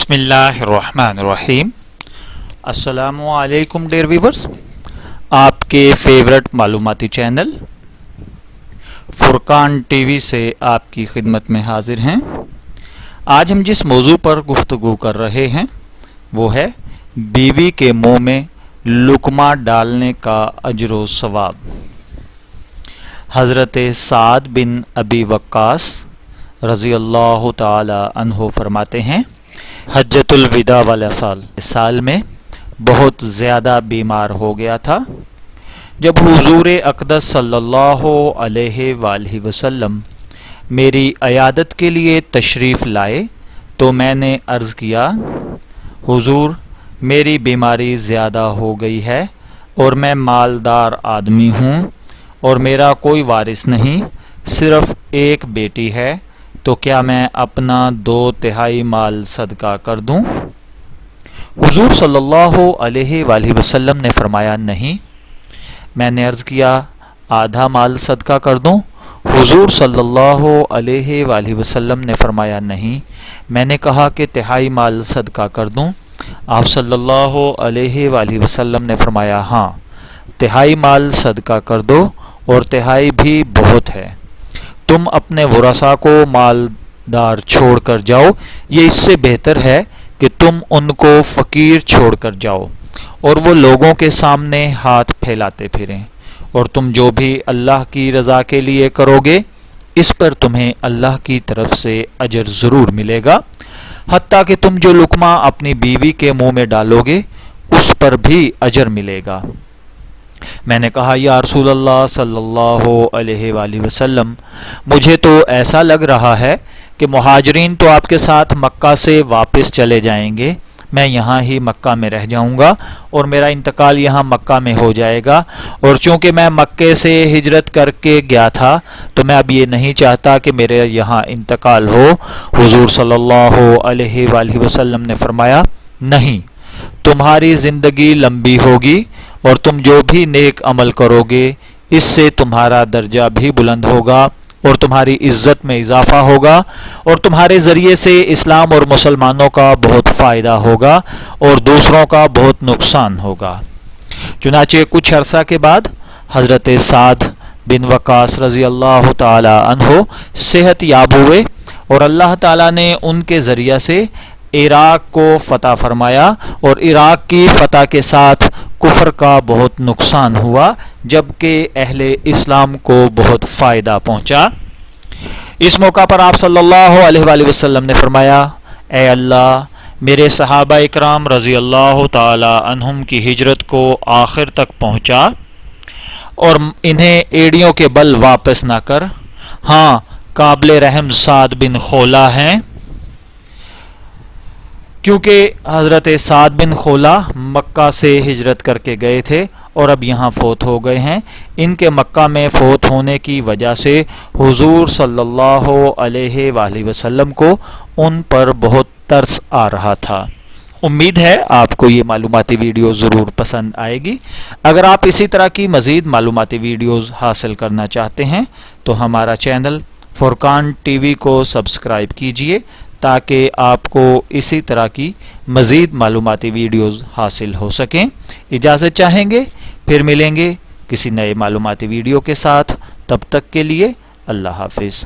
बिस्मिल्लाहिर्रहमानिर्रहीम। अस्सलामु अलैकुम डियर व्यूअर्स, आपके फेवरेट मालूमाती चैनल फुरकान टीवी से आपकी खिदमत में हाजिर हैं। आज हम जिस मौजू पर गुफ्तगू कर रहे हैं वो है बीवी के मुंह में लुकमा डालने का अजर व सवाब। हज़रत साद बिन अबी वक्कास रज़ी अल्लाह ताला अन्हु फरमाते हैं, हज्जतुल विदा वाला साल में बहुत ज़्यादा बीमार हो गया था। जब हुज़ूर अक़दस सल्लल्लाहु अलैहि वसल्लम मेरी अयादत के लिए तशरीफ़ लाए तो मैंने अर्ज़ किया, हुज़ूर मेरी बीमारी ज़्यादा हो गई है और मैं मालदार आदमी हूँ और मेरा कोई वारिस नहीं, सिर्फ़ एक बेटी है, तो क्या मैं अपना 2/3 माल सदका कर दूं? हुजूर सल्लल्लाहु अलैहि वसल्लम ने फरमाया, नहीं। मैंने अर्ज़ किया, आधा माल सदका कर दूं? हुजूर सल्लल्लाहु अलैहि वसल्लम ने फरमाया, नहीं। मैंने कहा कि 1/3 माल सदका कर दूं? आप सल्लल्लाहु अलैहि वसल्लम ने फरमाया, हाँ, 1/3 माल सदका कर दो और 1/3 भी बहुत है। तुम अपने वरसा को मालदार छोड़ कर जाओ, ये इससे बेहतर है कि तुम उनको फ़कीर छोड़ कर जाओ और वो लोगों के सामने हाथ फैलाते फिरें। और तुम जो भी अल्लाह की रज़ा के लिए करोगे इस पर तुम्हें अल्लाह की तरफ से अजर ज़रूर मिलेगा। हत्ता कि तुम जो लुकमा अपनी बीवी के मुंह में डालोगे उस पर भी अजर मिलेगा। मैंने कहा, या रसूल अल्लाह सल्लल्लाहु अलैहि वसल्लम, मुझे तो ऐसा लग रहा है कि मुहाजिरीन तो आपके साथ मक्का से वापस चले जाएंगे, मैं यहाँ ही मक्का में रह जाऊँगा और मेरा इंतकाल यहाँ मक्का में हो जाएगा। और चूँकि मैं मक्के से हिजरत करके गया था तो मैं अब ये नहीं चाहता कि मेरे यहाँ इंतकाल हो। हुजूर सल्लल्लाहु अलैहि वसल्लम ने फरमाया, नहीं, तुम्हारी ज़िंदगी लंबी होगी और तुम जो भी नेक अमल करोगे इससे तुम्हारा दर्जा भी बुलंद होगा और तुम्हारी इज्जत में इजाफा होगा और तुम्हारे ज़रिए से इस्लाम और मुसलमानों का बहुत फ़ायदा होगा और दूसरों का बहुत नुकसान होगा। चुनाचे कुछ अरसा के बाद हज़रत साद बिन वक्कास रज़ी अल्लाह ताला अन्हो सेहत याब हुए और अल्लाह ताला ने उनके ज़रिए से इराक़ को फ़तह फरमाया और इराक़ की फ़तह के साथ कुफ्र का बहुत नुकसान हुआ, जबकि अहले इस्लाम को बहुत फ़ायदा पहुँचा। इस मौका पर आप सल्लल्लाहु अलैहि वसल्लम ने फरमाया, ए अल्लाह, मेरे सहाबा इकराम रज़ी अल्लाह ताला अन्हुम की हिजरत को आखिर तक पहुँचा और इन्हें एड़ियों के बल वापस ना कर। हाँ, काबिल रहम साद बिन खौला हैं, क्योंकि हज़रत साद बिन खौला मक्का से हिजरत करके गए थे और अब यहाँ फ़ौत हो गए हैं। इनके मक्का में फ़ौत होने की वजह से हुजूर सल्लल्लाहु अलैहि वसल्लम को उन पर बहुत तरस आ रहा था। उम्मीद है आपको ये मालूमाती वीडियो ज़रूर पसंद आएगी। अगर आप इसी तरह की मज़ीद मालूमाती वीडियोज़ हासिल करना चाहते हैं तो हमारा चैनल फुरकान टीवी को सब्सक्राइब कीजिए ताकि आपको इसी तरह की मज़ीद मालूमाती वीडियोज़ हासिल हो सकें। इजाज़त चाहेंगे, फिर मिलेंगे किसी नए मालूमाती वीडियो के साथ। तब तक के लिए अल्लाह हाफिज़।